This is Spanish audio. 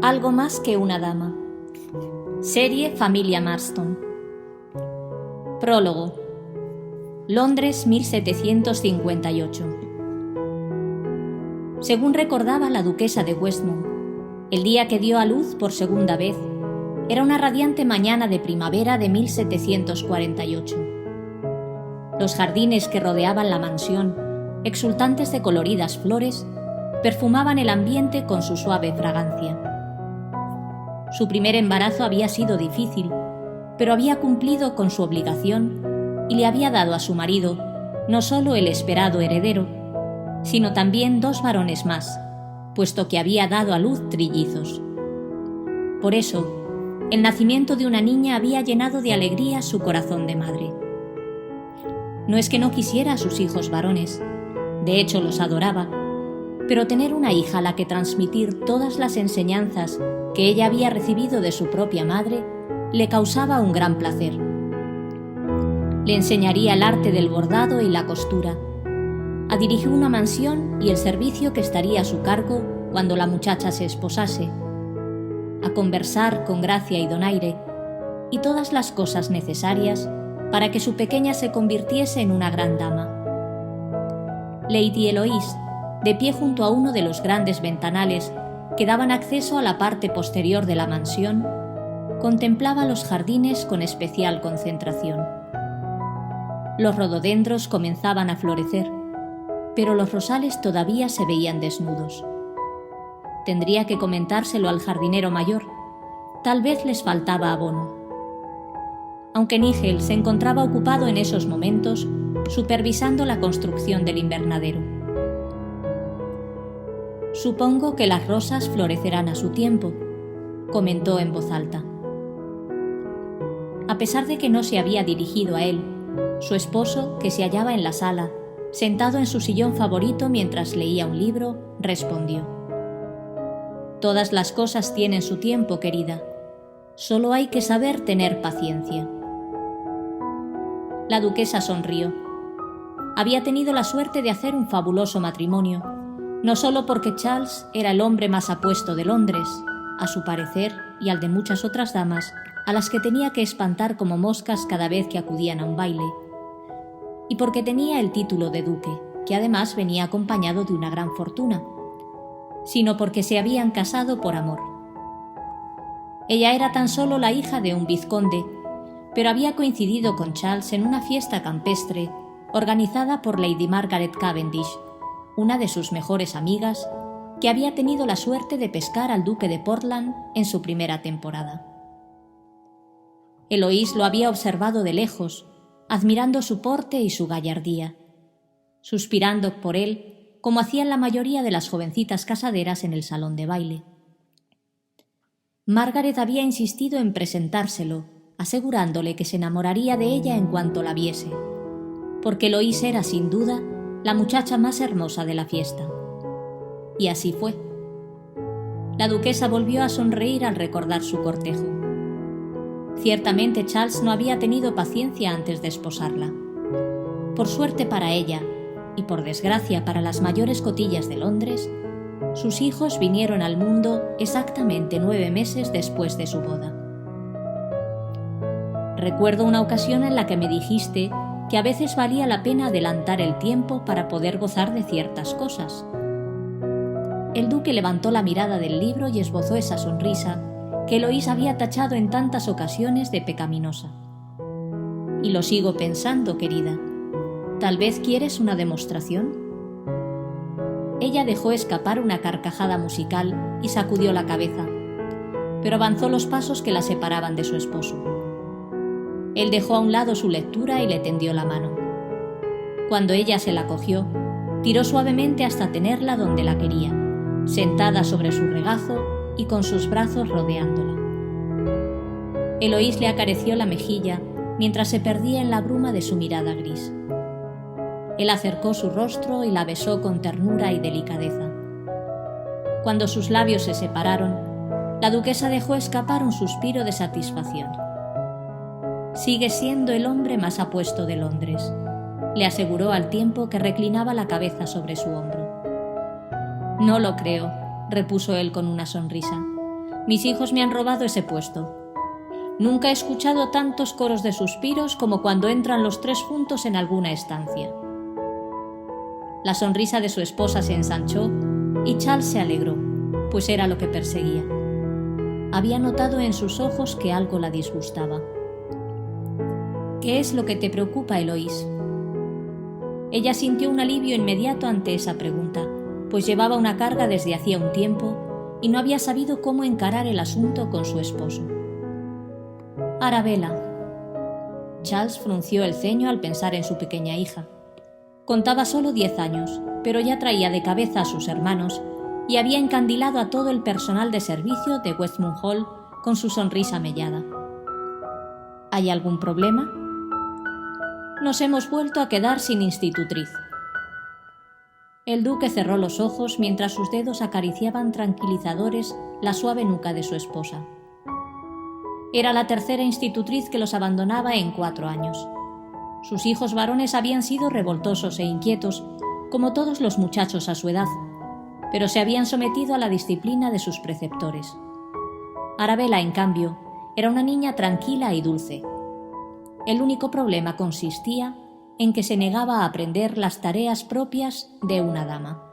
Algo más que una dama. Serie Familia Marston. Prólogo. Londres, 1758. Según recordaba la duquesa de Westmont, el día que dio a luz por segunda vez era una radiante mañana de primavera de 1748. Los jardines que rodeaban la mansión, exultantes de coloridas flores, perfumaban el ambiente con su suave fragancia. Su primer embarazo había sido difícil, pero había cumplido con su obligación y le había dado a su marido no solo el esperado heredero, sino también 2 varones más, puesto que había dado a luz trillizos. Por eso, el nacimiento de una niña había llenado de alegría su corazón de madre. No es que no quisiera a sus hijos varones, de hecho los adoraba, pero tener una hija a la que transmitir todas las enseñanzas que ella había recibido de su propia madre le causaba un gran placer. Le enseñaría el arte del bordado y la costura, a dirigir una mansión y el servicio que estaría a su cargo cuando la muchacha se esposase, a conversar con gracia y donaire, y todas las cosas necesarias para que su pequeña se convirtiese en una gran dama. Lady Eloise, de pie junto a uno de los grandes ventanales que daban acceso a la parte posterior de la mansión, contemplaba los jardines con especial concentración. Los rododendros comenzaban a florecer, pero los rosales todavía se veían desnudos. Tendría que comentárselo al jardinero mayor, tal vez les faltaba abono. Aunque Nigel se encontraba ocupado en esos momentos supervisando la construcción del invernadero. «Supongo que las rosas florecerán a su tiempo», comentó en voz alta. A pesar de que no se había dirigido a él, su esposo, que se hallaba en la sala, sentado en su sillón favorito mientras leía un libro, respondió: «Todas las cosas tienen su tiempo, querida. Solo hay que saber tener paciencia». La duquesa sonrió. Había tenido la suerte de hacer un fabuloso matrimonio, no solo porque Charles era el hombre más apuesto de Londres, a su parecer y al de muchas otras damas, a las que tenía que espantar como moscas cada vez que acudían a un baile, y porque tenía el título de duque, que además venía acompañado de una gran fortuna, sino porque se habían casado por amor. Ella era tan solo la hija de un vizconde, pero había coincidido con Charles en una fiesta campestre organizada por Lady Margaret Cavendish, una de sus mejores amigas, que había tenido la suerte de pescar al duque de Portland en su primera temporada. Eloise lo había observado de lejos, admirando su porte y su gallardía, suspirando por él como hacían la mayoría de las jovencitas casaderas en el salón de baile. Margaret había insistido en presentárselo, asegurándole que se enamoraría de ella en cuanto la viese, porque Eloise era, sin duda, la muchacha más hermosa de la fiesta. Y así fue. La duquesa volvió a sonreír al recordar su cortejo. Ciertamente Charles no había tenido paciencia antes de esposarla. Por suerte para ella, y por desgracia para las mayores cotillas de Londres, sus hijos vinieron al mundo exactamente 9 meses después de su boda. Recuerdo una ocasión en la que me dijiste que a veces valía la pena adelantar el tiempo para poder gozar de ciertas cosas. El duque levantó la mirada del libro y esbozó esa sonrisa que Eloise había tachado en tantas ocasiones de pecaminosa. Y lo sigo pensando, querida. ¿Tal vez quieres una demostración? Ella dejó escapar una carcajada musical y sacudió la cabeza, pero avanzó los pasos que la separaban de su esposo. Él dejó a un lado su lectura y le tendió la mano. Cuando ella se la cogió, tiró suavemente hasta tenerla donde la quería, sentada sobre su regazo y con sus brazos rodeándola. Eloise le acarició la mejilla mientras se perdía en la bruma de su mirada gris. Él acercó su rostro y la besó con ternura y delicadeza. Cuando sus labios se separaron, la duquesa dejó escapar un suspiro de satisfacción. «Sigue siendo el hombre más apuesto de Londres», le aseguró al tiempo que reclinaba la cabeza sobre su hombro. «No lo creo», repuso él con una sonrisa. Mis hijos me han robado ese puesto. Nunca he escuchado tantos coros de suspiros como cuando entran los tres juntos en alguna estancia. La sonrisa de su esposa se ensanchó y Charles se alegró, pues era lo que perseguía. Había notado en sus ojos que algo la disgustaba. «¿Qué es lo que te preocupa, Eloise?». Ella sintió un alivio inmediato ante esa pregunta, pues llevaba una carga desde hacía un tiempo y no había sabido cómo encarar el asunto con su esposo. «Arabella». Charles frunció el ceño al pensar en su pequeña hija. Contaba solo 10 años, pero ya traía de cabeza a sus hermanos y había encandilado a todo el personal de servicio de Westmount Hall con su sonrisa mellada. ¿Hay algún problema? Nos hemos vuelto a quedar sin institutriz. El duque cerró los ojos mientras sus dedos acariciaban tranquilizadores la suave nuca de su esposa. Era la tercera institutriz que los abandonaba en 4 años. Sus hijos varones habían sido revoltosos e inquietos, como todos los muchachos a su edad, pero se habían sometido a la disciplina de sus preceptores. Arabella, en cambio, era una niña tranquila y dulce. El único problema consistía en que se negaba a aprender las tareas propias de una dama.